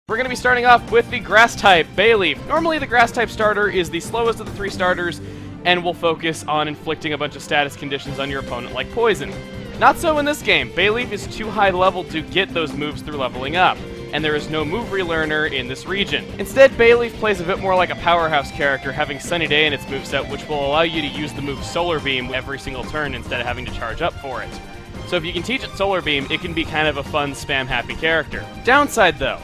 We're going to be starting off with the Grass-type Bayleef. Normally the Grass-type starter is the slowest of the 3 starters, and will focus on inflicting a bunch of status conditions on your opponent like Poison. Not so in this game. Bayleef is too high level to get those moves through leveling up, and there is no move relearner in this region. Instead, Bayleef plays a bit more like a powerhouse character, having Sunny Day in its moveset, which will allow you to use the move Solar Beam every single turn instead of having to charge up for it. So if you can teach it Solar Beam, it can be kind of a fun, spam-happy character. Downside, though,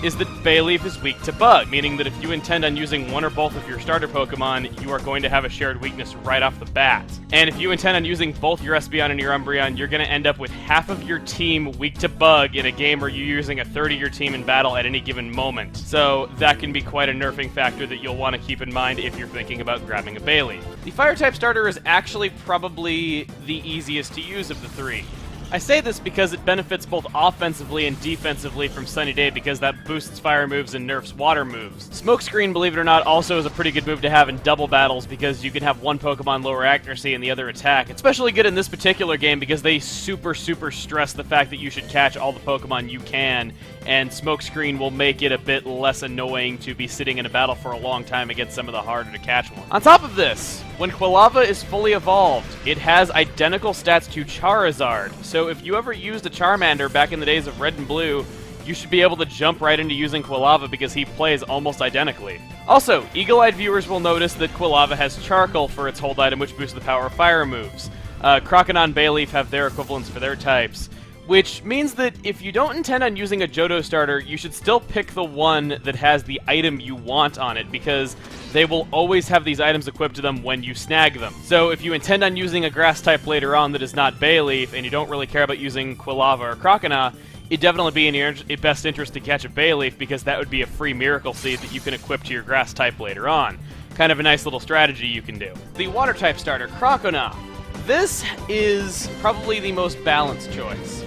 is that Bayleef is weak to Bug, meaning that if you intend on using one or both of your starter Pokemon, you are going to have a shared weakness right off the bat. And if you intend on using both your Espeon and your Umbreon, you're going to end up with half of your team weak to Bug in a game where you're using a third of your team in battle at any given moment. So that can be quite a nerfing factor that you'll want to keep in mind if you're thinking about grabbing a Bayleef. The Fire-type starter is actually probably the easiest to use of the 3. I say this because it benefits both offensively and defensively from Sunny Day because that boosts fire moves and nerfs water moves. Smokescreen, believe it or not, also is a pretty good move to have in double battles because you can have one Pokemon lower accuracy and the other attack. It's especially good in this particular game because they super stress the fact that you should catch all the Pokemon you can, and Smokescreen will make it a bit less annoying to be sitting in a battle for a long time against some of the harder to catch ones. On top of this, when Quilava is fully evolved, it has identical stats to Charizard, so if you ever used a Charmander back in the days of Red and Blue, you should be able to jump right into using Quilava because he plays almost identically. Also, eagle-eyed viewers will notice that Quilava has Charcoal for its hold item, which boosts the power of fire moves. Croconaw and Bayleef have their equivalents for their types, which means that if you don't intend on using a Johto starter, you should still pick the one that has the item you want on it, because they will always have these items equipped to them when you snag them. So if you intend on using a grass type later on that is not Bayleef, and you don't really care about using Quilava or Croconaw, it'd definitely be in your best interest to catch a Bayleef, because that would be a free Miracle Seed that you can equip to your grass type later on. Kind of a nice little strategy you can do. The water type starter, Croconaw. This is probably the most balanced choice.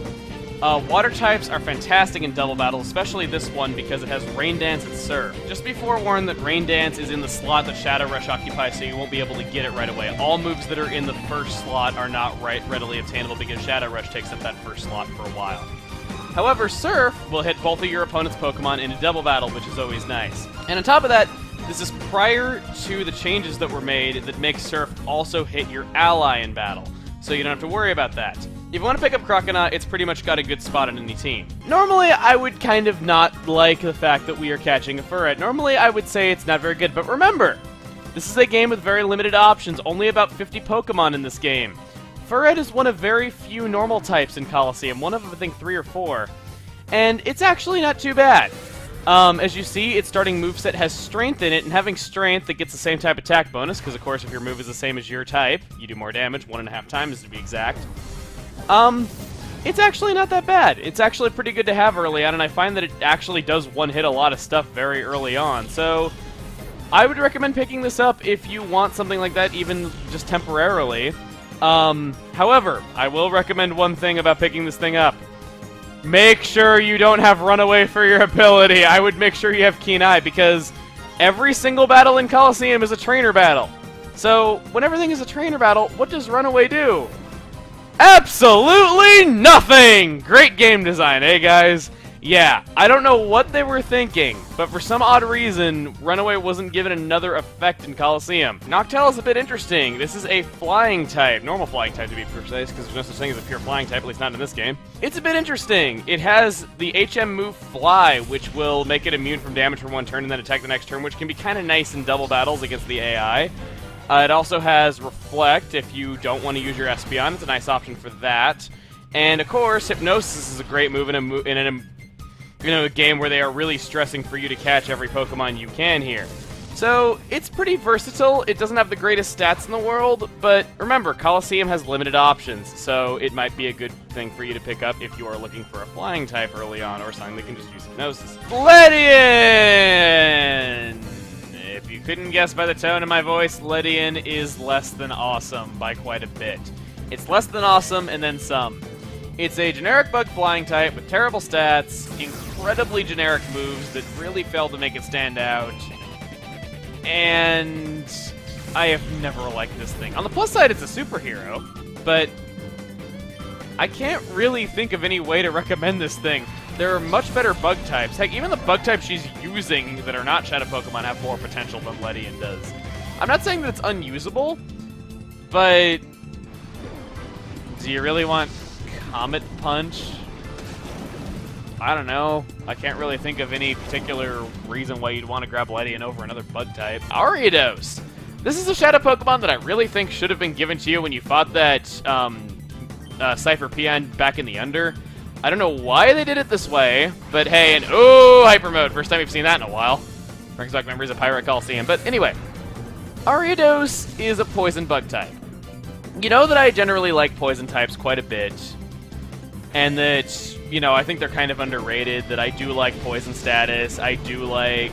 Water types are fantastic in double battles, especially this one because it has Rain Dance and Surf. Just be forewarned that Rain Dance is in the slot that Shadow Rush occupies, so you won't be able to get it right away. All moves that are in the first slot are not readily obtainable because Shadow Rush takes up that first slot for a while. However, Surf will hit both of your opponent's Pokemon in a double battle, which is always nice. And on top of that, this is prior to the changes that were made that make Surf also hit your ally in battle, so you don't have to worry about that. If you want to pick up Croconaw, it's pretty much got a good spot on any team. Normally, I would kind of not like the fact that we are catching a Furret. Normally, I would say it's not very good, but remember, this is a game with very limited options, only about 50 Pokemon in this game. Furret is one of very few normal types in Colosseum, one of, I think, 3 or 4, and it's actually not too bad. As you see, its starting moveset has Strength in it, and having Strength, it gets the same type attack bonus, because of course if your move is the same as your type, you do more damage, 1.5 times to be exact. It's actually not that bad. It's actually pretty good to have early on, and I find that it actually does one-hit a lot of stuff very early on, so I would recommend picking this up if you want something like that, even just temporarily. However, I will recommend one thing about picking this thing up. Make sure you don't have Runaway for your ability. I would make sure you have Keen Eye, because every single battle in Colosseum is a trainer battle. So, when everything is a trainer battle, what does Runaway do? Absolutely nothing! Great game design, eh, guys? Yeah, I don't know what they were thinking, but for some odd reason, Runaway wasn't given another effect in Colosseum. Noctowl is a bit interesting. This is a flying type, normal flying type to be precise, because there's no such thing as a pure flying type, at least not in this game. It's a bit interesting. It has the HM move Fly, which will make it immune from damage for one turn and then attack the next turn, which can be kind of nice in double battles against the AI. It also has Reflect if you don't want to use your Espeon. It's a nice option for that. And of course, Hypnosis is a great move in a game where they are really stressing for you to catch every Pokemon you can here. So, it's pretty versatile. It doesn't have the greatest stats in the world, but remember, Colosseum has limited options, so it might be a good thing for you to pick up if you are looking for a flying type early on, or something that can just use Hypnosis. Ledian! If you couldn't guess by the tone of my voice, Ledian is less than awesome by quite a bit. It's less than awesome and then some. It's a generic bug flying type with terrible stats, incredibly generic moves that really fail to make it stand out, and I have never liked this thing. On the plus side, it's a superhero, but I can't really think of any way to recommend this thing. there are much better bug types. Heck, even the bug types she's using that are not Shadow Pokemon have more potential than Ledian does. I'm not saying that it's unusable, but do you really want Comet Punch? I don't know. I can't really think of any particular reason why you'd want to grab Ledian over another bug type. Ariados! This is a Shadow Pokemon that I really think should have been given to you when you fought that Cypher Peon back in the Under. I don't know why they did it this way, but hey, and oh, Hyper Mode! First time we've seen that in a while. Brings back memories of Pyrite Colosseum. But anyway, Ariados is a poison bug type. You know that I generally like poison types quite a bit, and that, you know, I think they're kind of underrated, that I do like poison status, I do like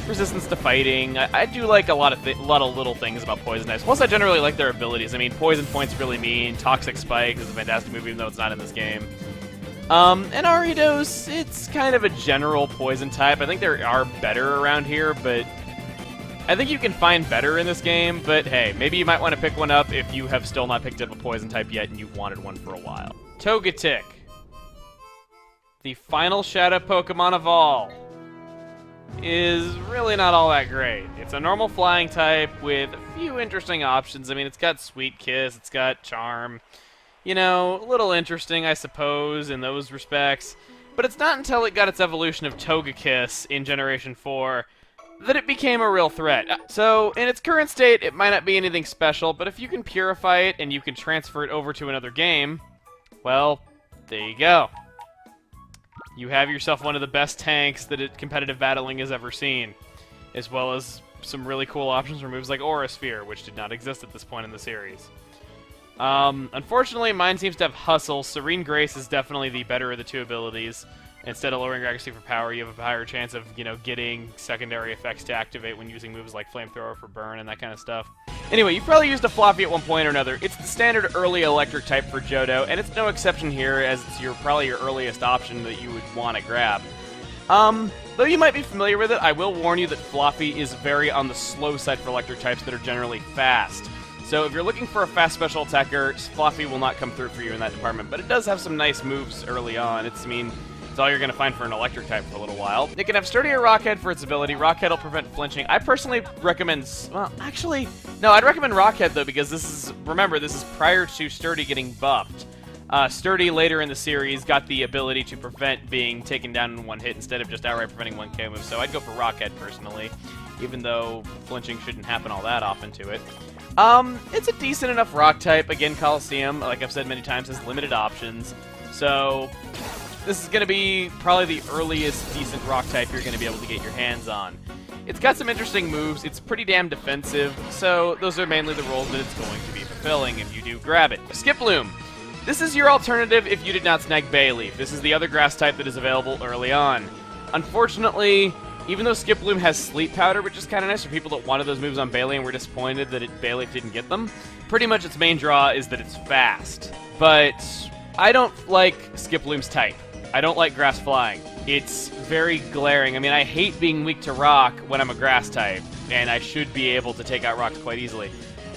resistance to fighting, I do like a lot of little things about poison types. Plus, I generally like their abilities. I mean, Poison Point's really mean, Toxic Spike is a fantastic move, even though it's not in this game. And Ariados, it's kind of a general poison type. I think there are better around here, but I think you can find better in this game, but hey, maybe you might want to pick one up if you have still not picked up a poison type yet and you've wanted one for a while. Togetic. The final Shadow Pokemon of all is really not all that great. It's a normal flying type with a few interesting options. I mean, it's got Sweet Kiss, it's got Charm. You know, a little interesting, I suppose, in those respects. But it's not until it got its evolution of Togekiss in Generation 4 that it became a real threat. So, in its current state, it might not be anything special, but if you can purify it and you can transfer it over to another game, well, there you go. You have yourself one of the best tanks that competitive battling has ever seen, as well as some really cool options for moves like Aura Sphere, which did not exist at this point in the series. Unfortunately, mine seems to have Hustle. Serene Grace is definitely the better of the two abilities. Instead of lowering your accuracy for power, you have a higher chance of, you know, getting secondary effects to activate when using moves like Flamethrower for burn and that kind of stuff. Anyway, you've probably used a Flaaffy at one point or another. It's the standard early electric type for Johto, and it's no exception here, as it's probably your earliest option that you would want to grab. Though you might be familiar with it, I will warn you that Flaaffy is very on the slow side for electric types that are generally fast. So if you're looking for a fast special attacker, Flaaffy will not come through for you in that department, but it does have some nice moves early on. It's all you're going to find for an electric type for a little while. It can have Sturdy or Rockhead for its ability. Rockhead will prevent flinching. I personally recommend... Well, actually, no, I'd recommend Rockhead, though, because this is... Remember, this is prior to Sturdy getting buffed. Sturdy, later in the series, got the ability to prevent being taken down in one hit instead of just outright preventing one KO move, so I'd go for Rockhead, personally, even though flinching shouldn't happen all that often to it. It's a decent enough rock type. Again, Colosseum, like I've said many times, has limited options, so... This is going to be probably the earliest decent rock type you're going to be able to get your hands on. It's got some interesting moves, it's pretty damn defensive, so those are mainly the roles that it's going to be fulfilling if you do grab it. Skiploom. This is your alternative if you did not snag Bayleef. This is the other grass type that is available early on. Unfortunately, even though Skiploom has Sleep Powder, which is kind of nice for people that wanted those moves on Bayleef and were disappointed that Bayleef didn't get them, pretty much its main draw is that it's fast. But I don't like Skiploom's type. I don't like grass flying. It's very glaring. I mean, I hate being weak to rock when I'm a grass type, and I should be able to take out rocks quite easily.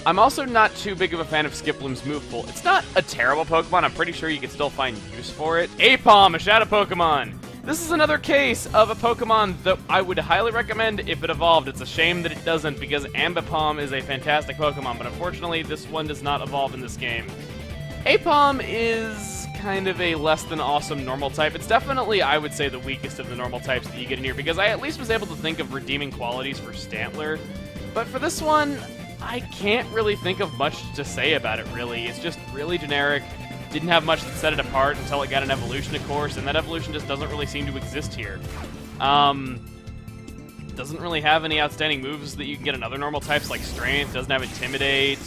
I'm also not too big of a fan of Skiploom's move pool. It's not a terrible Pokemon. I'm pretty sure you can still find use for it. Aipom, a Shadow Pokemon. This is another case of a Pokemon that I would highly recommend if it evolved. It's a shame that it doesn't, because Ambipom is a fantastic Pokemon, but unfortunately this one does not evolve in this game. Aipom is kind of a less than awesome normal type. It's definitely, I would say, the weakest of the normal types that you get in here, because I at least was able to think of redeeming qualities for Stantler. But for this one, I can't really think of much to say about it, really. It's just really generic. Didn't have much that set it apart until it got an evolution, of course, and that evolution just doesn't really seem to exist here. Doesn't really have any outstanding moves that you can get in other normal types, like Strength. Doesn't have Intimidate.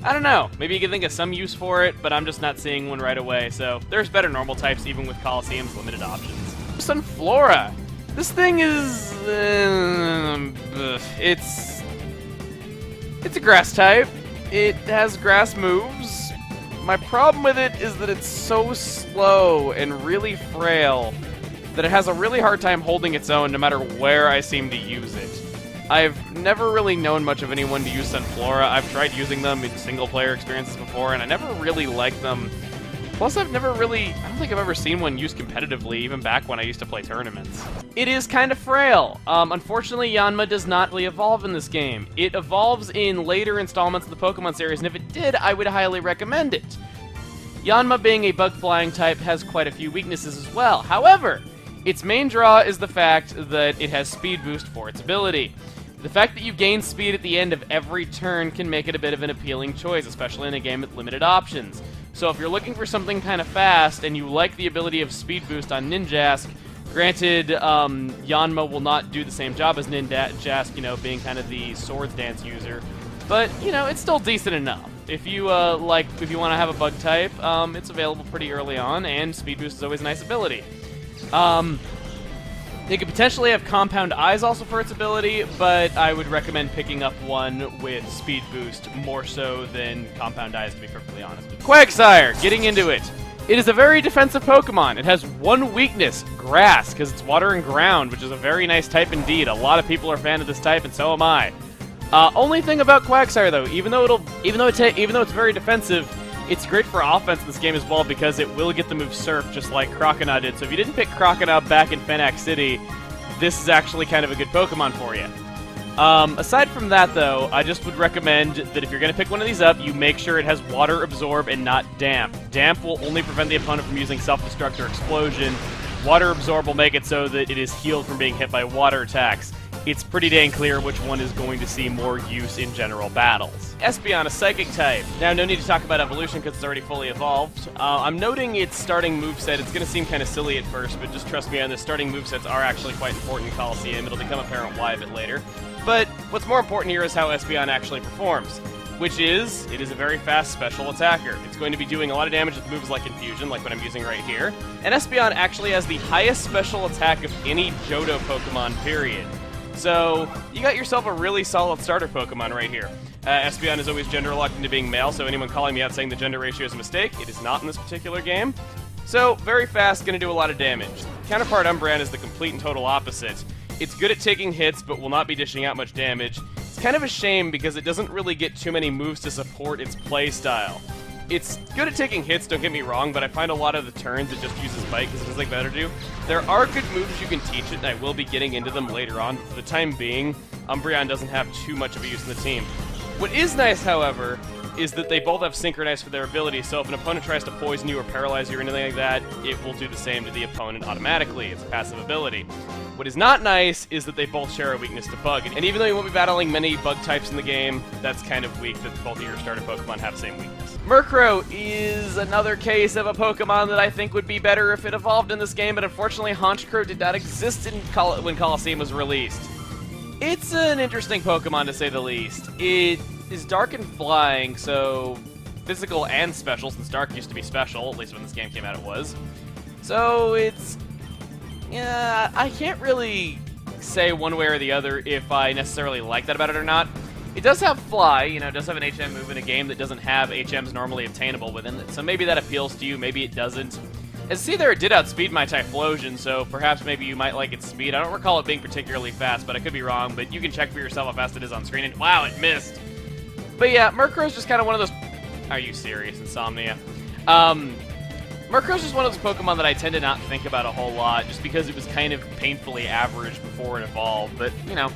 I don't know. Maybe you can think of some use for it, but I'm just not seeing one right away. So there's better normal types, even with Colosseum's limited options. Sunflora. This thing is... It's a grass type. It has grass moves. My problem with it is that it's so slow and really frail that it has a really hard time holding its own no matter where I seem to use it. I've never really known much of anyone to use Sunflora. I've tried using them in single-player experiences before, and I never really liked them Plus, I've never really, I don't think I've ever seen one used competitively, even back when I used to play tournaments. It is kind of frail. Unfortunately, Yanma does not really evolve in this game. It evolves in later installments of the Pokemon series, and if it did, I would highly recommend it. Yanma, being a bug-flying type, has quite a few weaknesses as well. However, its main draw is the fact that it has speed boost for its ability. The fact that you gain speed at the end of every turn can make it a bit of an appealing choice, especially in a game with limited options. So if you're looking for something kind of fast and you like the ability of speed boost on Ninjask, granted, Yanma will not do the same job as Ninjask, you know, being kind of the Swords Dance user, but, you know, it's still decent enough. If you, if you want to have a bug type, it's available pretty early on, and speed boost is always a nice ability. It could potentially have Compound Eyes also for its ability, but I would recommend picking up one with Speed Boost more so than Compound Eyes, to be perfectly honest. Quagsire, getting into it. It is a very defensive Pokemon. It has one weakness, Grass, because it's water and ground, which is a very nice type indeed. A lot of people are a fan of this type, and so am I. Only thing about Quagsire, though, even though it's very defensive, it's great for offense in this game as well because it will get the move Surf just like Croconaw did. So if you didn't pick Croconaw back in Phenac City, this is actually kind of a good Pokemon for you. Aside from that, though, I just would recommend that if you're going to pick one of these up, you make sure it has Water Absorb and not Damp. Damp will only prevent the opponent from using Self-Destruct or Explosion. Water Absorb will make it so that it is healed from being hit by water attacks. It's pretty dang clear which one is going to see more use in general battles. Espeon, a Psychic type. Now, no need to talk about evolution because it's already fully evolved. I'm noting its starting moveset. It's going to seem kind of silly at first, but just trust me on this. Starting movesets are actually quite important in Colosseum. It'll become apparent why a bit later. But what's more important here is how Espeon actually performs, which is, it is a very fast special attacker. It's going to be doing a lot of damage with moves like Infusion, like what I'm using right here. And Espeon actually has the highest special attack of any Johto Pokemon, period. So, you got yourself a really solid starter Pokemon right here. Espeon is always gender locked into being male, so anyone calling me out saying the gender ratio is a mistake, it is not in this particular game. So, very fast, gonna do a lot of damage. Counterpart Umbreon is the complete and total opposite. It's good at taking hits, but will not be dishing out much damage. It's kind of a shame because it doesn't really get too many moves to support its playstyle. It's good at taking hits, don't get me wrong, but I find a lot of the turns it just uses Bite because it has like better to do. There are good moves you can teach it, and I will be getting into them later on, but for the time being, Umbreon doesn't have too much of a use in the team. What is nice, however, is that they both have Synchronized for their abilities, so if an opponent tries to poison you or paralyze you or anything like that, it will do the same to the opponent automatically. It's a passive ability. What is not nice is that they both share a weakness to Bug, and even though you won't be battling many Bug types in the game, that's kind of weak that both of your starter Pokemon have the same weakness. Murkrow is another case of a Pokemon that I think would be better if it evolved in this game, but unfortunately Honchkrow did not exist when Colosseum was released. It's an interesting Pokemon to say the least. It is dark and flying, so physical and special, since dark used to be special, at least when this game came out it was. So it's... yeah, I can't really say one way or the other if I necessarily like that about it or not. It does have Fly, you know, it does have an HM move in a game that doesn't have HMs normally obtainable within it, so maybe that appeals to you, maybe it doesn't. As see there, it did outspeed my Typhlosion, so perhaps maybe you might like its speed. I don't recall it being particularly fast, but I could be wrong, but you can check for yourself how fast it is on screen, and wow, it missed! But yeah, Murkrow's just kind of one of those... Are you serious, Insomnia? Murkrow's just one of those Pokemon that I tend to not think about a whole lot, just because it was kind of painfully average before it evolved, but, you know,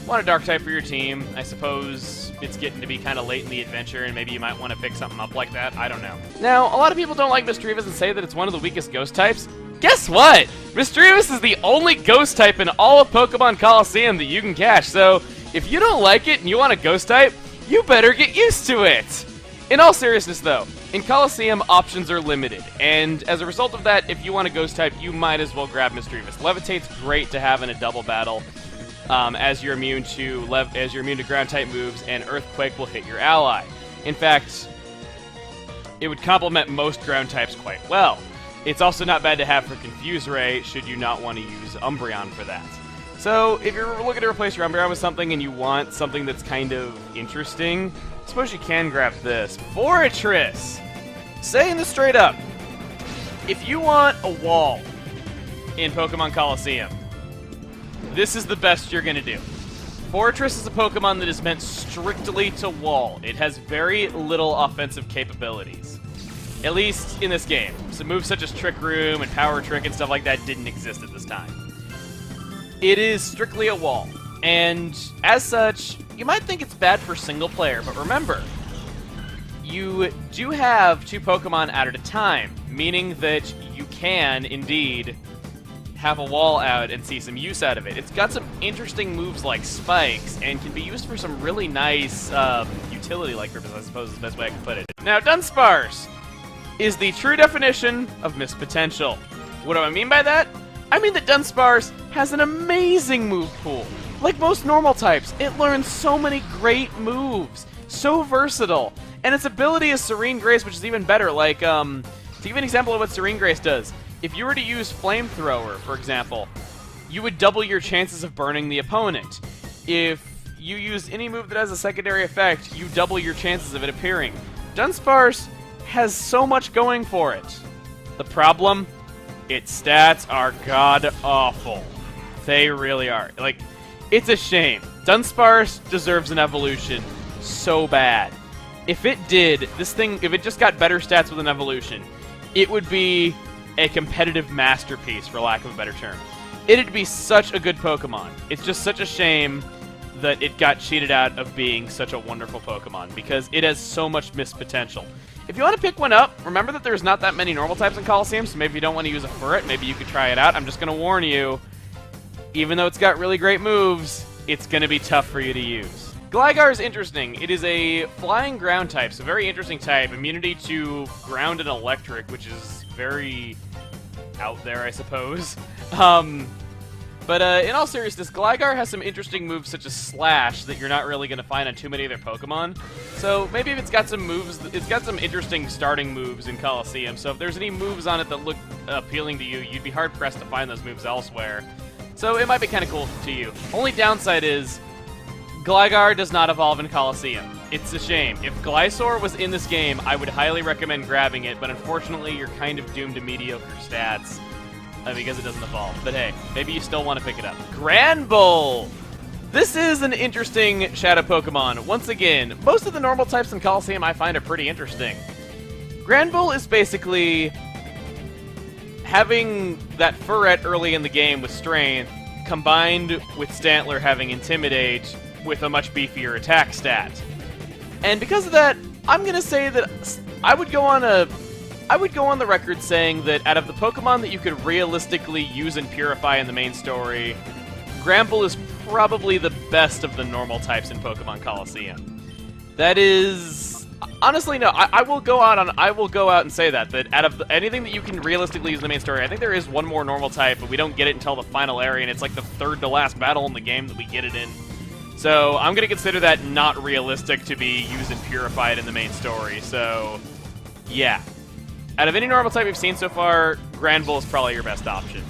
want a Dark type for your team. I suppose it's getting to be kind of late in the adventure, and maybe you might want to pick something up like that. I don't know. Now, a lot of people don't like Misdreavus and say that it's one of the weakest Ghost types. Guess what? Misdreavus is the only Ghost type in all of Pokemon Colosseum that you can catch, so if you don't like it and you want a Ghost type, you better get used to it! In all seriousness, though, in Colosseum, options are limited, and as a result of that, if you want a Ghost type, you might as well grab Misdreavus. Levitate's great to have in a double battle, as you're immune to ground type moves, and Earthquake will hit your ally. In fact, it would complement most ground types quite well. It's also not bad to have for Confuse Ray, should you not want to use Umbreon for that. So, if you're looking to replace your Umbreon with something and you want something that's kind of interesting, I suppose you can grab this. Forretress! Saying this straight up, if you want a wall in Pokemon Colosseum, this is the best you're going to do. Forretress is a Pokemon that is meant strictly to wall. It has very little offensive capabilities. At least in this game. So moves such as Trick Room and Power Trick and stuff like that didn't exist at this time. It is strictly a wall. And as such, you might think it's bad for single player, but remember, you do have 2 Pokemon out at a time, meaning that you can, indeed, have a wall out and see some use out of it. It's got some interesting moves like spikes, and can be used for some really nice utility-like purposes, I suppose is the best way I can put it. Now, Dunsparce is the true definition of missed potential. What do I mean by that? I mean that Dunsparce has an amazing move pool. Like most normal types, it learns so many great moves, so versatile, and its ability is Serene Grace, which is even better. Like, to give you an example of what Serene Grace does, if you were to use Flamethrower, for example, you would double your chances of burning the opponent. If you use any move that has a secondary effect, you double your chances of it appearing. Dunsparce has so much going for it. The problem? Its stats are god-awful. They really are. Like, it's a shame. Dunsparce deserves an evolution so bad. If it did, if it just got better stats with an evolution, it would be a competitive masterpiece, for lack of a better term. It'd be such a good Pokemon. It's just such a shame that it got cheated out of being such a wonderful Pokemon, because it has so much missed potential. If you want to pick one up, remember that there's not that many normal types in Colosseum, so maybe you don't want to use a Furret, maybe you could try it out. I'm just going to warn you, even though it's got really great moves, it's going to be tough for you to use. Gligar is interesting. It is a flying ground type, so very interesting type. Immunity to ground and electric, which is very out there, I suppose. But in all seriousness, Gligar has some interesting moves such as Slash that you're not really going to find on too many other Pokemon. So maybe if it's got some moves, it's got some interesting starting moves in Colosseum. So if there's any moves on it that look appealing to you, you'd be hard-pressed to find those moves elsewhere. So it might be kind of cool to you. Only downside is Gligar does not evolve in Colosseum. It's a shame. If Glysaur was in this game, I would highly recommend grabbing it, but unfortunately you're kind of doomed to mediocre stats because it doesn't evolve. But hey, maybe you still want to pick it up. Granbull! This is an interesting Shadow Pokemon. Once again, most of the normal types in Colosseum I find are pretty interesting. Granbull is basically having that Furret early in the game with Strength, combined with Stantler having Intimidate, with a much beefier attack stat. And because of that, I'm gonna say that I would go on the record saying that out of the Pokemon that you could realistically use and purify in the main story, Granbull is probably the best of the normal types in Pokemon Colosseum. That is honestly no. I will go out and say that out of anything that you can realistically use in the main story, I think there is one more normal type, but we don't get it until the final area, and it's like the third to last battle in the game that we get it in. So I'm going to consider that not realistic to be used and purified in the main story, so yeah. Out of any normal type we've seen so far, Granbull is probably your best option.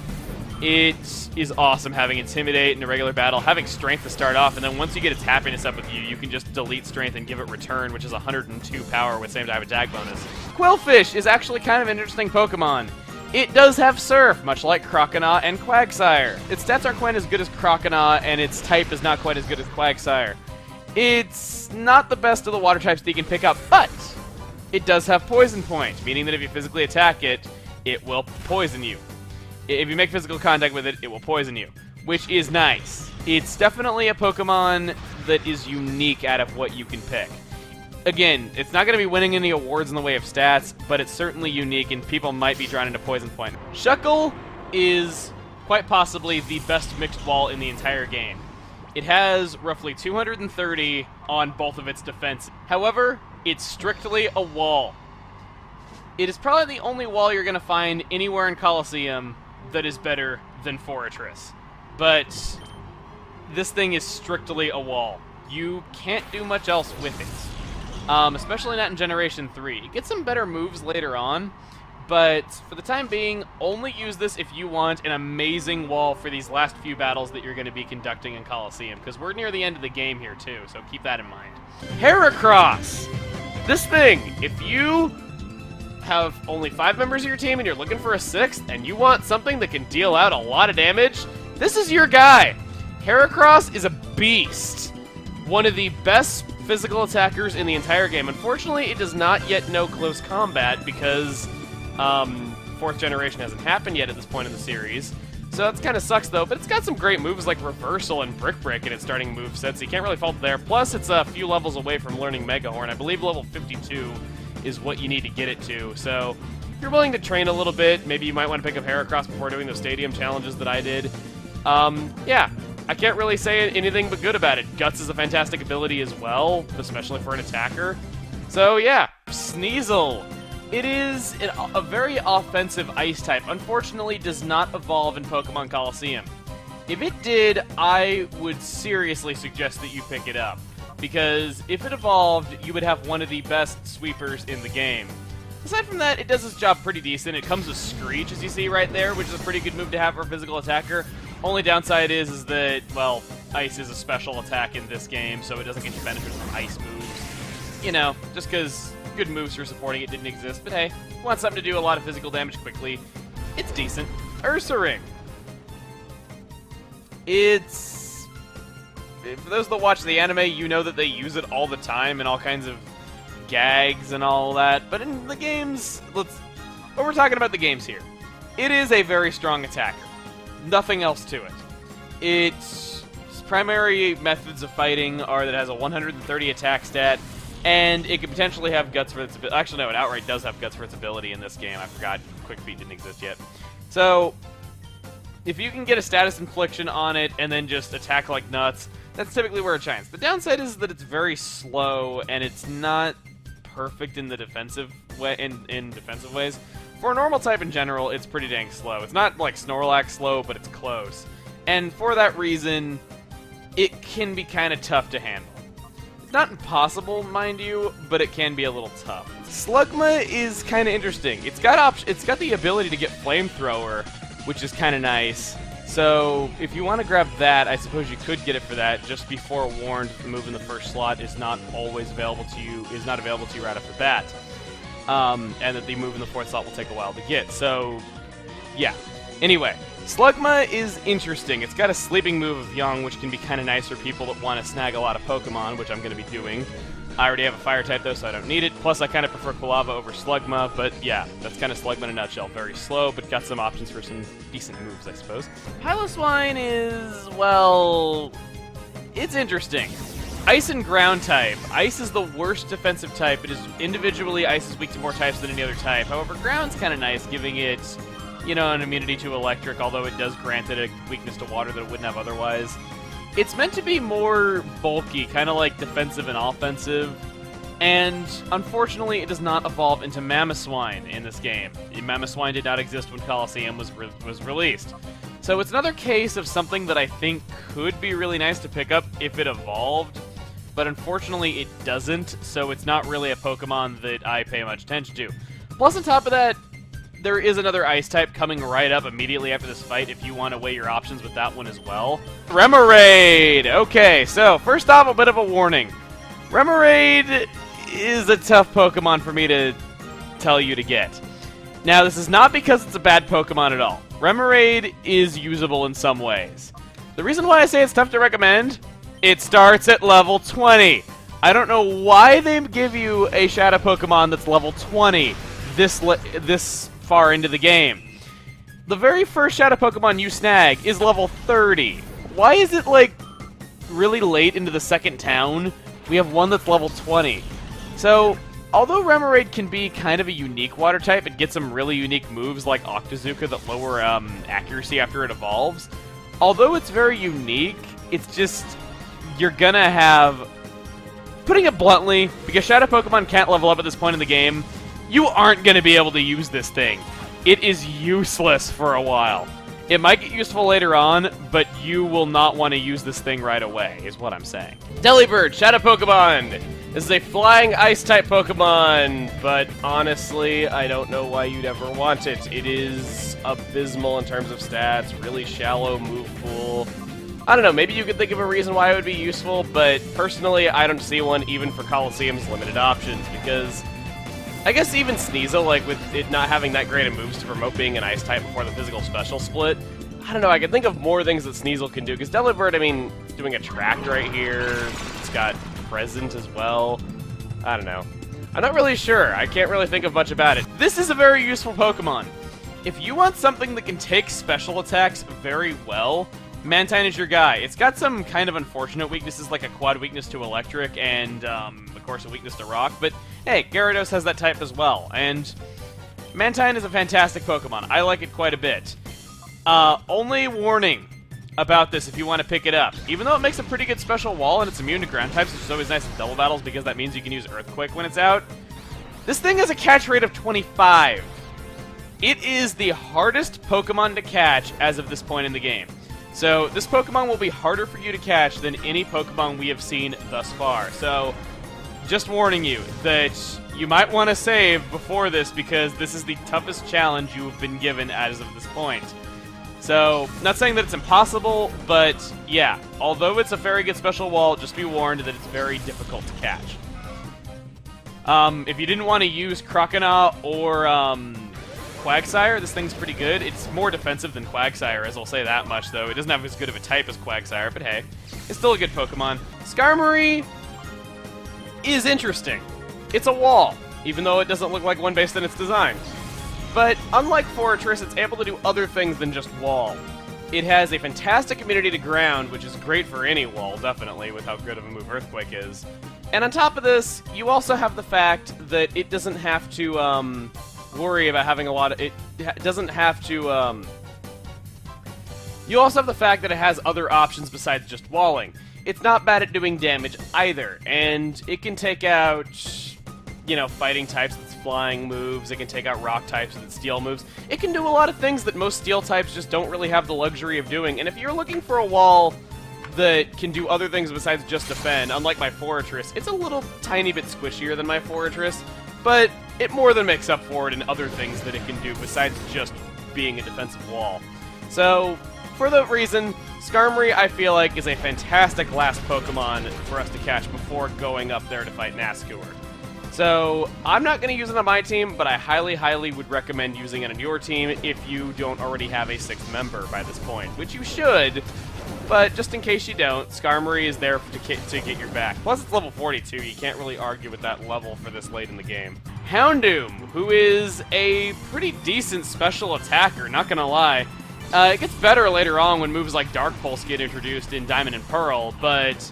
It is awesome having Intimidate in a regular battle, having Strength to start off, and then once you get its happiness up with you, you can just delete Strength and give it Return, which is 102 power with same type attack bonus. Qwilfish is actually kind of an interesting Pokemon. It does have Surf, much like Croconaw and Quagsire. Its stats aren't quite as good as Croconaw, and its type is not quite as good as Quagsire. It's not the best of the water types that you can pick up, but it does have Poison Point, meaning that if you physically attack it, it will poison you. If you make physical contact with it, it will poison you, which is nice. It's definitely a Pokemon that is unique out of what you can pick. Again, it's not going to be winning any awards in the way of stats, but it's certainly unique, and people might be drawn into Poison Point. Shuckle is quite possibly the best mixed wall in the entire game. It has roughly 230 on both of its defense. However, it's strictly a wall. It is probably the only wall you're going to find anywhere in Colosseum that is better than Forretress. But this thing is strictly a wall. You can't do much else with it. Especially not in Generation 3. You get some better moves later on, but for the time being, only use this if you want an amazing wall for these last few battles that you're going to be conducting in Colosseum, because we're near the end of the game here too, so keep that in mind. Heracross! This thing, if you have only 5 members of your team and you're looking for a 6th, and you want something that can deal out a lot of damage, this is your guy! Heracross is a beast. One of the best physical attackers in the entire game. Unfortunately, it does not yet know close combat because 4th generation hasn't happened yet at this point in the series. So that kind of sucks, though, but it's got some great moves like Reversal and Brick Break in its starting moveset, so you can't really fault there. Plus, it's a few levels away from learning Mega Horn. I believe level 52 is what you need to get it to. So if you're willing to train a little bit, maybe you might want to pick up Heracross before doing those stadium challenges that I did. Yeah, I can't really say anything but good about it. Guts is a fantastic ability as well, especially for an attacker. So yeah, Sneasel. It is a very offensive ice type. Unfortunately, does not evolve in Pokemon Colosseum. If it did, I would seriously suggest that you pick it up, because if it evolved, you would have one of the best sweepers in the game. Aside from that, it does its job pretty decent. It comes with Screech, as you see right there, which is a pretty good move to have for a physical attacker. Only downside is that, well, Ice is a special attack in this game, so it doesn't get you benefits from Ice moves. You know, just because good moves for supporting it didn't exist, but hey, if you want something to do a lot of physical damage quickly, it's decent. Ursaring. It's... For those that watch the anime, you know that they use it all the time in all kinds of gags and all that, but in the games, but we're talking about the games here. It is a very strong attacker. Nothing else to it. Its primary methods of fighting are that it has a 130 attack stat, and it could potentially have Guts for its ability. Actually, no, it outright does have Guts for its ability in this game. I forgot Quick Feet didn't exist yet. So, if you can get a status infliction on it and then just attack like nuts, that's typically where it shines. The downside is that it's very slow, and it's not perfect in the defensive way. In defensive ways, for a normal type in general, it's pretty dang slow. It's not like Snorlax slow, but it's close. And for that reason, it can be kind of tough to handle. It's not impossible, mind you, but it can be a little tough. Slugma is kind of interesting. It's got the ability to get Flamethrower, which is kind of nice. So if you want to grab that, I suppose you could get it for that. Just be forewarned, the move in the first slot is not always available to you. Is not available to you right off the bat, and that the move in the 4th slot will take a while to get. So yeah. Anyway. Slugma is interesting. It's got a sleeping move of Young, which can be kind of nice for people that want to snag a lot of Pokemon, which I'm going to be doing. I already have a Fire type, though, so I don't need it. Plus, I kind of prefer Quilava over Slugma, but yeah, that's kind of Slugma in a nutshell. Very slow, but got some options for some decent moves, I suppose. Piloswine is, well, it's interesting. Ice and Ground type. Ice is the worst defensive type. It is individually, Ice is weak to more types than any other type. However, Ground's kind of nice, giving it, you know, an immunity to electric, although it does grant it a weakness to water that it wouldn't have otherwise. It's meant to be more bulky, kind of like defensive and offensive, and unfortunately it does not evolve into Mamoswine in this game. Mamoswine did not exist when Colosseum was released. So it's another case of something that I think could be really nice to pick up if it evolved, but unfortunately it doesn't, so it's not really a Pokemon that I pay much attention to. Plus on top of that, there is another Ice type coming right up immediately after this fight if you want to weigh your options with that one as well. Remoraid! Okay, so first off, a bit of a warning. Remoraid is a tough Pokemon for me to tell you to get. Now, this is not because it's a bad Pokemon at all. Remoraid is usable in some ways. The reason why I say it's tough to recommend, it starts at level 20. I don't know why they give you a Shadow Pokemon that's level 20 this far into the game. The very first Shadow Pokemon you snag is level 30. Why is it, like, really late into the second town? We have one that's level 20. So, although Remoraid can be kind of a unique water type and get some really unique moves like Octazooka that lower accuracy after it evolves, although it's very unique, it's just, you're gonna have, putting it bluntly, because Shadow Pokemon can't level up at this point in the game, you aren't going to be able to use this thing. It is useless for a while. It might get useful later on, but you will not want to use this thing right away, is what I'm saying. Delibird, Shadow Pokemon! This is a flying Ice-type Pokemon, but honestly, I don't know why you'd ever want it. It is abysmal in terms of stats, really shallow move pool. I don't know, maybe you could think of a reason why it would be useful, but personally, I don't see one even for Colosseum's limited options, because I guess even Sneasel, like, with it not having that great of moves to promote being an Ice type before the physical special split, I don't know, I can think of more things that Sneasel can do, because Delibird, I mean, it's doing Attract right here, it's got present as well. I don't know. I'm not really sure. I can't really think of much about it. This is a very useful Pokemon. If you want something that can take special attacks very well, Mantine is your guy. It's got some kind of unfortunate weaknesses, like a quad weakness to electric and, of course, a weakness to rock. But, hey, Gyarados has that type as well. And Mantine is a fantastic Pokemon. I like it quite a bit. Only warning about this if you want to pick it up. Even though it makes a pretty good special wall and it's immune to ground types, which is always nice in double battles because that means you can use Earthquake when it's out, this thing has a catch rate of 25. It is the hardest Pokemon to catch as of this point in the game. So this Pokemon will be harder for you to catch than any Pokemon we have seen thus far. So just warning you that you might want to save before this because this is the toughest challenge you have been given as of this point. So, not saying that it's impossible, but yeah, although it's a very good special wall, just be warned that it's very difficult to catch. If you didn't want to use Croconaw or Quagsire, this thing's pretty good. It's more defensive than Quagsire, as I'll say that much, though. It doesn't have as good of a type as Quagsire, but hey, it's still a good Pokemon. Skarmory is interesting. It's a wall, even though it doesn't look like one based on its design. But unlike Forretress, it's able to do other things than just wall. It has a fantastic immunity to ground, which is great for any wall, definitely, with how good of a move Earthquake is. And on top of this, you also have the fact that it doesn't have to worry about having a lot of... It doesn't have to... You also have the fact that it has other options besides just walling. It's not bad at doing damage either, and it can take out, you know, fighting types that's flying moves. It can take out rock types with its steel moves. It can do a lot of things that most steel types just don't really have the luxury of doing. And if you're looking for a wall that can do other things besides just defend, unlike my Forretress, it's a little tiny bit squishier than my Forretress, but it more than makes up for it in other things that it can do besides just being a defensive wall. So, for that reason, Skarmory, I feel like, is a fantastic last Pokemon for us to catch before going up there to fight Nascur. So, I'm not going to use it on my team, but I highly, highly would recommend using it on your team if you don't already have a 6th member by this point, which you should, but just in case you don't, Skarmory is there to get your back. Plus, it's level 42, you can't really argue with that level for this late in the game. Houndoom, who is a pretty decent special attacker, not going to lie. It gets better later on when moves like Dark Pulse get introduced in Diamond and Pearl, but,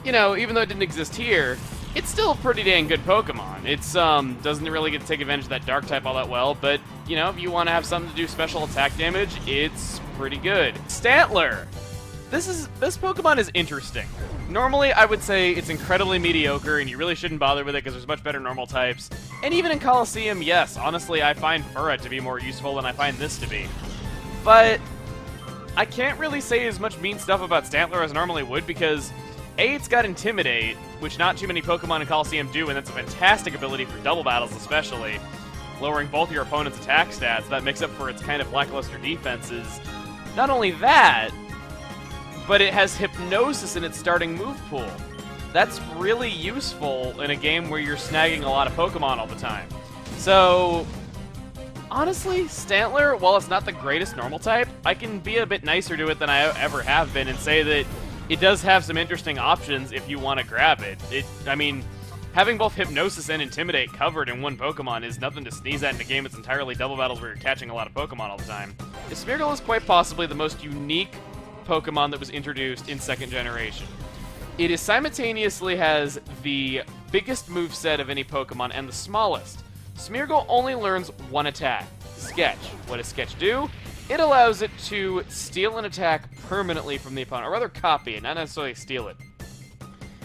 you know, even though it didn't exist here, it's still a pretty dang good Pokemon. It's, doesn't really get to take advantage of that Dark type all that well, but, you know, if you want to have something to do special attack damage, it's pretty good. Stantler! This Pokemon is interesting. Normally, I would say it's incredibly mediocre, and you really shouldn't bother with it because there's much better normal types. And even in Colosseum, yes, honestly, I find Furret to be more useful than I find this to be. But I can't really say as much mean stuff about Stantler as I normally would because A, it's got Intimidate, which not too many Pokemon in Colosseum do, and that's a fantastic ability for double battles especially, lowering both your opponent's attack stats. That makes up for its kind of lackluster defenses. Not only that, but it has Hypnosis in its starting move pool. That's really useful in a game where you're snagging a lot of Pokemon all the time. So, honestly, Stantler, while it's not the greatest normal type, I can be a bit nicer to it than I ever have been and say that it does have some interesting options if you want to grab it. I mean, having both Hypnosis and Intimidate covered in one Pokemon is nothing to sneeze at in a game that's entirely double battles where you're catching a lot of Pokemon all the time. Smeargle is quite possibly the most unique Pokemon that was introduced in 2nd generation. It is simultaneously has the biggest moveset of any Pokemon and the smallest. Smeargle only learns one attack, Sketch. What does Sketch do? It allows it to steal an attack permanently from the opponent, or rather copy it, not necessarily steal it.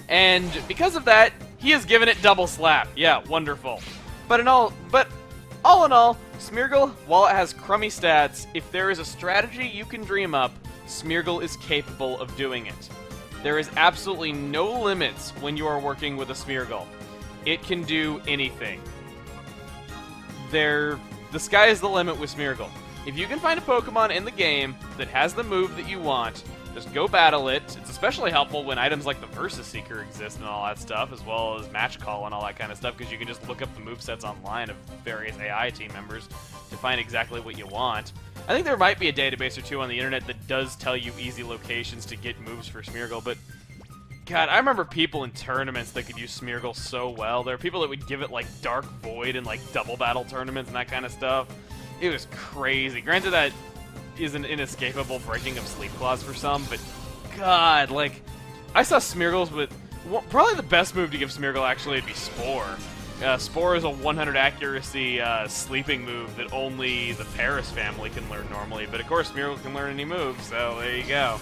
And because of that, he has given it Double Slap. Yeah, wonderful. But all in all, Smeargle, while it has crummy stats, if there is a strategy you can dream up, Smeargle is capable of doing it. There is absolutely no limits when you are working with a Smeargle. It can do anything. The sky is the limit with Smeargle. If you can find a Pokemon in the game that has the move that you want, just go battle it. It's especially helpful when items like the Versus Seeker exist and all that stuff, as well as Match Call and all that kind of stuff, because you can just look up the movesets online of various AI team members to find exactly what you want. I think there might be a database or two on the internet that does tell you easy locations to get moves for Smeargle, but God, I remember people in tournaments that could use Smeargle so well. There are people that would give it, like, Dark Void in, like, double battle tournaments and that kind of stuff. It was crazy. Granted, that is an inescapable breaking of Sleep Claws for some, but God, like, I saw Smeargles with... Well, probably the best move to give Smeargle, actually, would be Spore. Spore is a 100 accuracy sleeping move that only the Paris family can learn normally, but of course Smeargle can learn any move, so there you go.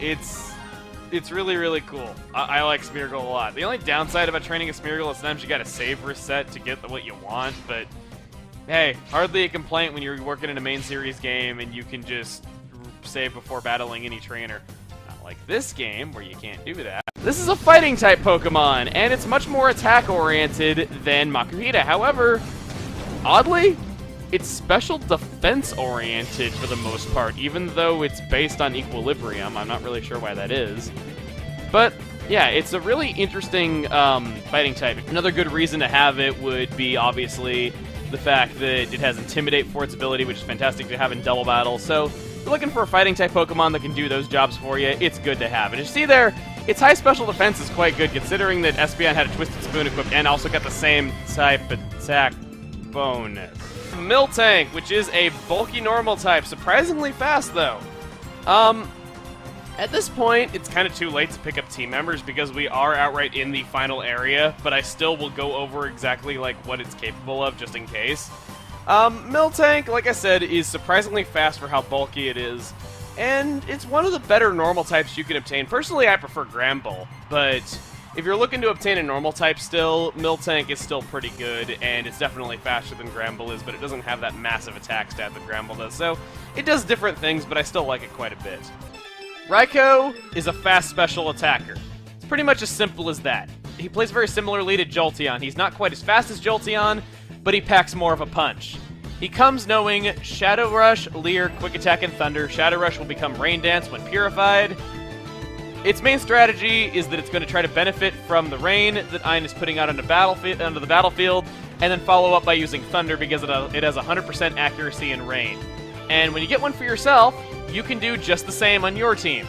It's really, really cool. I like Smeargle a lot. The only downside about training a Smeargle is sometimes you gotta save reset to get what you want, but hey, hardly a complaint when you're working in a main series game and you can just save before battling any trainer. Not like this game, where you can't do that. This is a fighting-type Pokemon, and it's much more attack-oriented than Makuhita. However, oddly, it's special defense-oriented for the most part, even though it's based on Equilibrium. I'm not really sure why that is. But, yeah, it's a really interesting fighting type. Another good reason to have it would be, obviously, the fact that it has Intimidate for its ability, which is fantastic to have in Double Battle. So, if you're looking for a fighting-type Pokemon that can do those jobs for you, it's good to have. And as you see there, its high special defense is quite good, considering that Espeon had a Twisted Spoon equipped and also got the same type attack bonus. Miltank, which is a bulky normal type, surprisingly fast though. At this point, it's kind of too late to pick up team members because we are outright in the final area, but I still will go over exactly like what it's capable of just in case. Miltank, like I said, is surprisingly fast for how bulky it is, and it's one of the better normal types you can obtain. Personally, I prefer Granbull, but if you're looking to obtain a normal type still, Miltank is still pretty good, and it's definitely faster than Granbull is, but it doesn't have that massive attack stat that Granbull does, so it does different things, but I still like it quite a bit. Raikou is a fast special attacker. It's pretty much as simple as that. He plays very similarly to Jolteon. He's not quite as fast as Jolteon, but he packs more of a punch. He comes knowing Shadow Rush, Leer, Quick Attack, and Thunder. Shadow Rush will become Rain Dance when purified. Its main strategy is that it's going to try to benefit from the rain that Ein is putting out onto the battlefield, and then follow up by using Thunder because it has 100% accuracy in rain. And when you get one for yourself, you can do just the same on your team.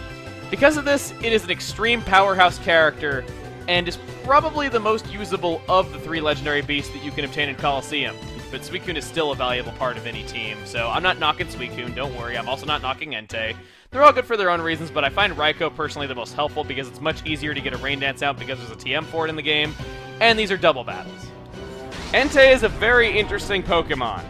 Because of this, it is an extreme powerhouse character, and is probably the most usable of the 3 legendary beasts that you can obtain in Colosseum. But Suicune is still a valuable part of any team, so I'm not knocking Suicune, don't worry. I'm also not knocking Entei. They're all good for their own reasons, but I find Raikou personally the most helpful because it's much easier to get a Rain Dance out because there's a TM for it in the game, and these are double battles. Entei is a very interesting Pokemon.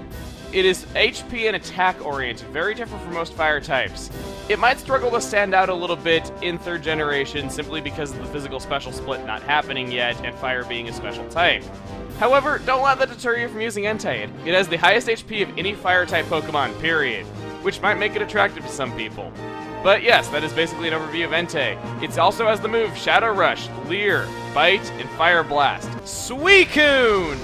It is HP and attack oriented, very different from most fire types. It might struggle to stand out a little bit in 3rd generation simply because of the physical special split not happening yet and fire being a special type. However, don't let that deter you from using Entei. It has the highest HP of any fire type Pokemon, period, which might make it attractive to some people. But yes, that is basically an overview of Entei. It also has the move Shadow Rush, Leer, Bite, and Fire Blast. Suicune!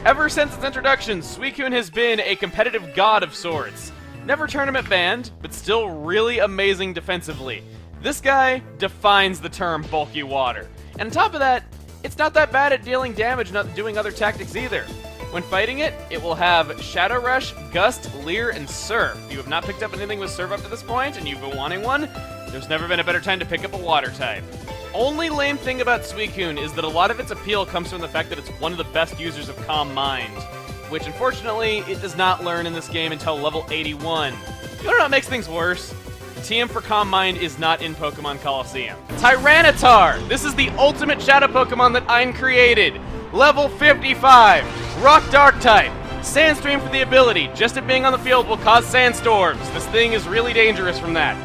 Ever since its introduction, Suicune has been a competitive god of sorts. Never tournament banned, but still really amazing defensively. This guy defines the term bulky water. And on top of that, it's not that bad at dealing damage, not doing other tactics either. When fighting it, it will have Shadow Rush, Gust, Leer, and Surf. If you have not picked up anything with Surf up to this point, and you've been wanting one, there's never been a better time to pick up a water type. Only lame thing about Suicune is that a lot of its appeal comes from the fact that it's one of the best users of Calm Mind, which unfortunately it does not learn in this game until level 81. You know what makes things worse? TM for Calm Mind is not in Pokemon Colosseum. Tyranitar! This is the ultimate Shadow Pokemon that Ein created. Level 55, Rock Dark type. Sandstream for the ability. Just it being on the field will cause sandstorms. This thing is really dangerous from that.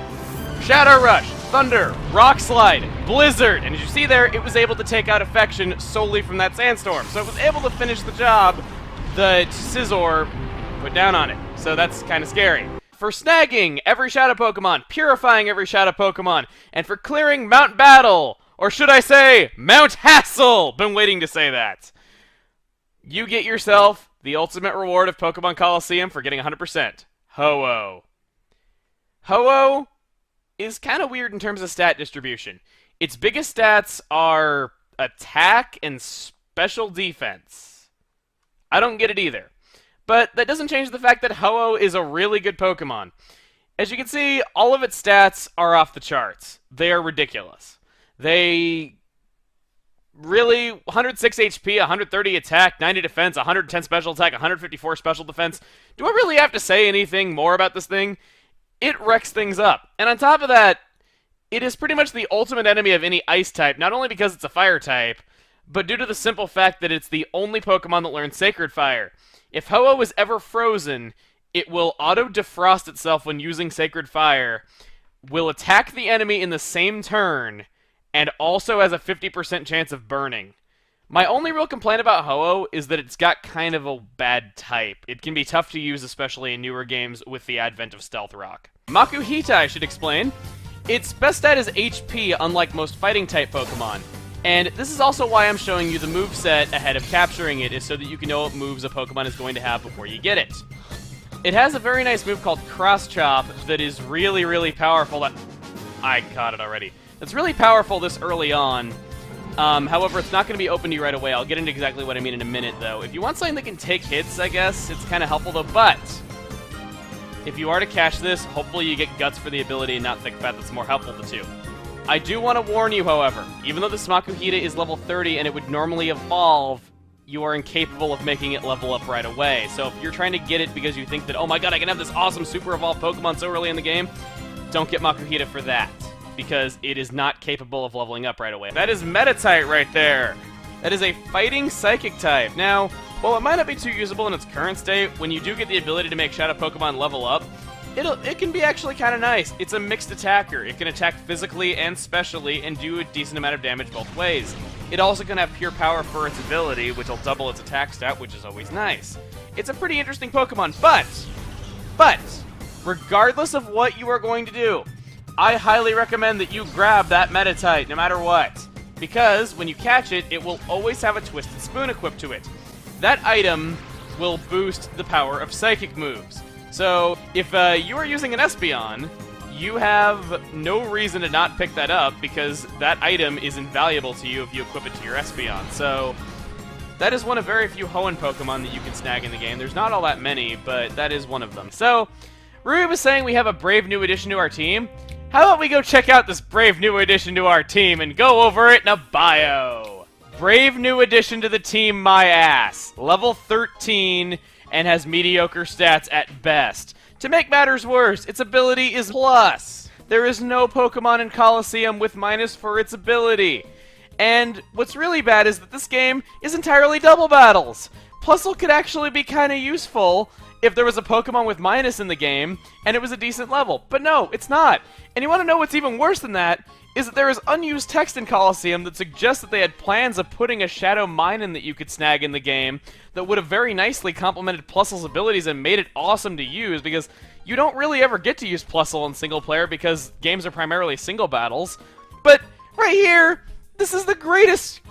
Shadow Rush, Thunder, Rock Slide, Blizzard, and as you see there, it was able to take out Affection solely from that sandstorm. So it was able to finish the job that Scizor put down on it. So that's kind of scary. For snagging every Shadow Pokemon, purifying every Shadow Pokemon, and for clearing Mount Battle, or should I say, Mount Hassel! Been waiting to say that. You get yourself the ultimate reward of Pokemon Colosseum for getting 100%. Ho-Oh. Ho-Oh is kind of weird in terms of stat distribution. Its biggest stats are attack and special defense. I don't get it either. But that doesn't change the fact that Ho-Oh is a really good Pokemon. As you can see, all of its stats are off the charts. They are ridiculous. They really 106 HP, 130 attack, 90 defense, 110 special attack, 154 special defense. Do I really have to say anything more about this thing? It wrecks things up. And on top of that, it is pretty much the ultimate enemy of any ice type, not only because it's a fire type, but due to the simple fact that it's the only Pokemon that learns Sacred Fire. If Ho-Oh is ever frozen, it will auto-defrost itself when using Sacred Fire, will attack the enemy in the same turn, and also has a 50% chance of burning. My only real complaint about Ho-Oh is that it's got kind of a bad type. It can be tough to use, especially in newer games with the advent of Stealth Rock. Makuhita, I should explain. Its best stat is HP, unlike most fighting-type Pokemon. And this is also why I'm showing you the moveset ahead of capturing it, is so that you can know what moves a Pokemon is going to have before you get it. It has a very nice move called Cross Chop that is really, really powerful. I caught it already. It's really powerful this early on. However, it's not going to be open to you right away. I'll get into exactly what I mean in a minute, though. If you want something that can take hits, I guess, it's kind of helpful, though. But if you are to catch this, hopefully you get Guts for the ability and not Thick Fat. That's more helpful to two. I do want to warn you, however, even though this Makuhita is level 30 and it would normally evolve, you are incapable of making it level up right away. So if you're trying to get it because you think that, oh my god, I can have this awesome super evolved Pokemon so early in the game, don't get Makuhita for that, because it is not capable of leveling up right away. That is Meditite right there. That is a fighting psychic type. Now, while it might not be too usable in its current state, when you do get the ability to make Shadow Pokemon level up, it can be actually kind of nice. It's a mixed attacker. It can attack physically and specially and do a decent amount of damage both ways. It also can have pure power for its ability, which will double its attack stat, which is always nice. It's a pretty interesting Pokemon, but, regardless of what you are going to do, I highly recommend that you grab that Meditite, no matter what. Because, when you catch it, it will always have a Twisted Spoon equipped to it. That item will boost the power of Psychic moves. So, if you are using an Espeon, you have no reason to not pick that up, because that item is invaluable to you if you equip it to your Espeon. So, that is one of very few Hoenn Pokemon that you can snag in the game. There's not all that many, but that is one of them. So, Rui was saying we have a brave new addition to our team. How about we go check out this brave new addition to our team and go over it in a bio? Brave new addition to the team, my ass. Level 13 and has mediocre stats at best. To make matters worse, its ability is plus. There is no Pokemon in Colosseum with minus for its ability. And what's really bad is that this game is entirely double battles. Plusle could actually be kind of useful if there was a Pokemon with minus in the game, and it was a decent level. But no, it's not. And you want to know what's even worse than that, is that there is unused text in Colosseum that suggests that they had plans of putting a Shadow Minun that you could snag in the game that would have very nicely complemented Plusle's abilities and made it awesome to use, because you don't really ever get to use Plusle in single player because games are primarily single battles. But right here, this is the greatest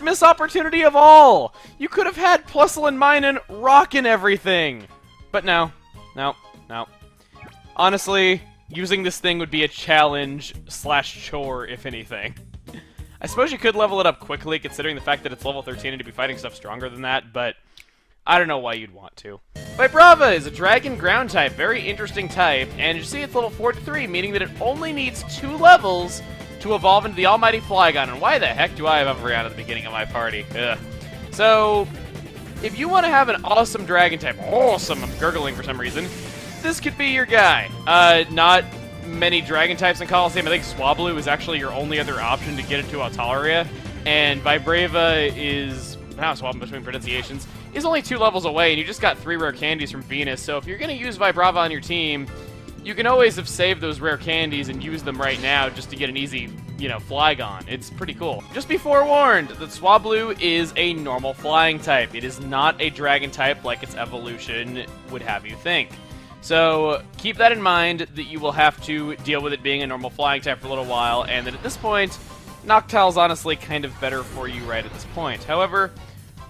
missed opportunity of all! You could have had Plusle and Minun rockin' everything! But no. Honestly, using this thing would be a challenge / chore, if anything. I suppose you could level it up quickly, considering the fact that it's level 13 and to be fighting stuff stronger than that, but I don't know why you'd want to. Vibrava is a Dragon Ground type, very interesting type, and you see it's level 43, meaning that it only needs 2 levels to evolve into the almighty Flygon, and why the heck do I have Umbreon at the beginning of my party? Ugh. So, if you want to have an awesome Dragon type, awesome, I'm gurgling for some reason, this could be your guy. Not many Dragon types in Colosseum. I think Swablu is actually your only other option to get into Altaria, and Vibrava is, now swapping between pronunciations, is only 2 levels away, and you just got 3 rare candies from Venus, so if you're going to use Vibrava on your team, you can always have saved those rare candies and use them right now just to get an easy, Flygon. It's pretty cool. Just be forewarned that Swablu is a normal flying type. It is not a dragon type like its evolution would have you think. So keep that in mind, that you will have to deal with it being a normal flying type for a little while, and that at this point, Noctowl's honestly kind of better for you right at this point. However,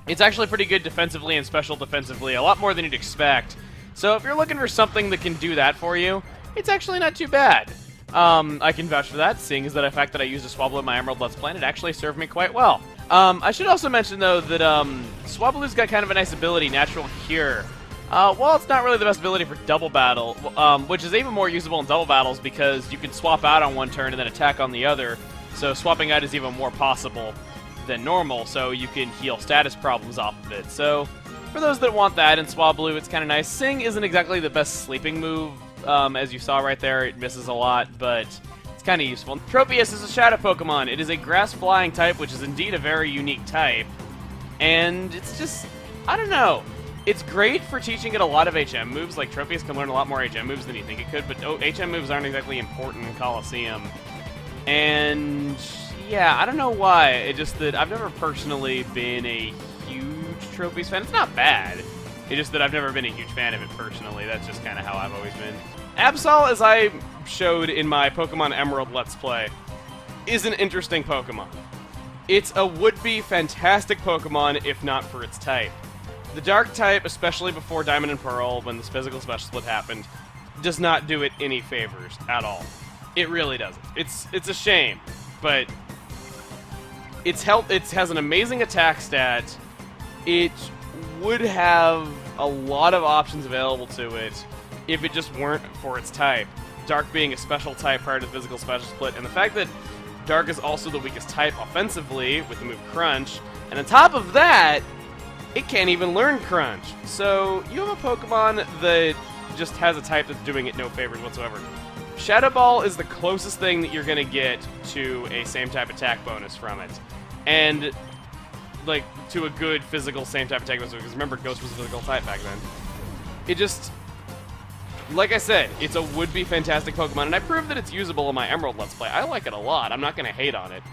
it's actually pretty good defensively and special defensively, a lot more than you'd expect. So if you're looking for something that can do that for you, it's actually not too bad. I can vouch for that, seeing as the fact that I used a Swablu in my Emerald Let's Play, it actually served me quite well. I should also mention, though, that Swablu's got kind of a nice ability, Natural Cure. Well, it's not really the best ability for Double Battle, which is even more usable in Double Battles because you can swap out on one turn and then attack on the other. So swapping out is even more possible than normal, so you can heal status problems off of it. So for those that want that in Swablu, it's kind of nice. Sing isn't exactly the best sleeping move, as you saw right there. It misses a lot, but it's kind of useful. Tropius is a Shadow Pokemon. It is a grass-flying type, which is indeed a very unique type. And it's just, I don't know. It's great for teaching it a lot of HM moves. Like, Tropius can learn a lot more HM moves than you think it could, but HM moves aren't exactly important in Colosseum. And yeah, I don't know why. It's just that I've never personally been a huge Tropius fan. It's not bad. It's just that I've never been a huge fan of it personally. That's just kind of how I've always been. Absol, as I showed in my Pokemon Emerald Let's Play, is an interesting Pokemon. It's a would-be fantastic Pokemon if not for its type. The Dark type, especially before Diamond and Pearl, when this physical special split happened, does not do it any favors at all. It really doesn't. It's a shame, but it has an amazing attack stat. It would have a lot of options available to it if it just weren't for its type. Dark being a special type prior to the physical special split, and the fact that Dark is also the weakest type offensively with the move Crunch, and on top of that, it can't even learn Crunch. So you have a Pokemon that just has a type that's doing it no favors whatsoever. Shadow Ball is the closest thing that you're going to get to a same type attack bonus from it. And, like, to a good physical same type attack bonus, because remember, Ghost was a physical type back then. It just, like I said, it's a would-be fantastic Pokemon, and I proved that it's usable in my Emerald Let's Play. I like it a lot. I'm not going to hate on it.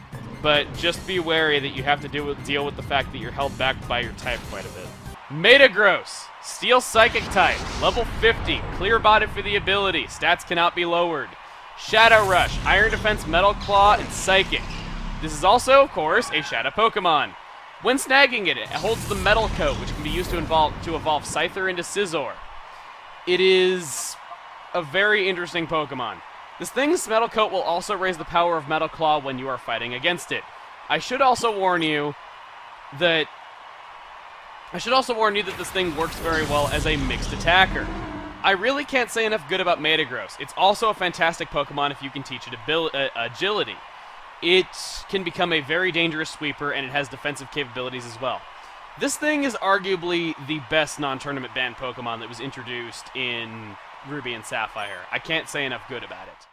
But just be wary that you have to deal with the fact that you're held back by your type quite a bit. Metagross, Steel Psychic type, level 50, clear bodied for the ability, stats cannot be lowered. Shadow Rush, Iron Defense, Metal Claw, and Psychic. This is also, of course, a Shadow Pokemon. When snagging it, it holds the Metal Coat, which can be used to evolve Scyther into Scizor. It is a very interesting Pokemon. This thing's Metal Coat will also raise the power of Metal Claw when you are fighting against it. I should also warn you that this thing works very well as a mixed attacker. I really can't say enough good about Metagross. It's also a fantastic Pokemon if you can teach it agility. It can become a very dangerous sweeper, and it has defensive capabilities as well. This thing is arguably the best non-tournament banned Pokemon that was introduced in Ruby and Sapphire. I can't say enough good about it.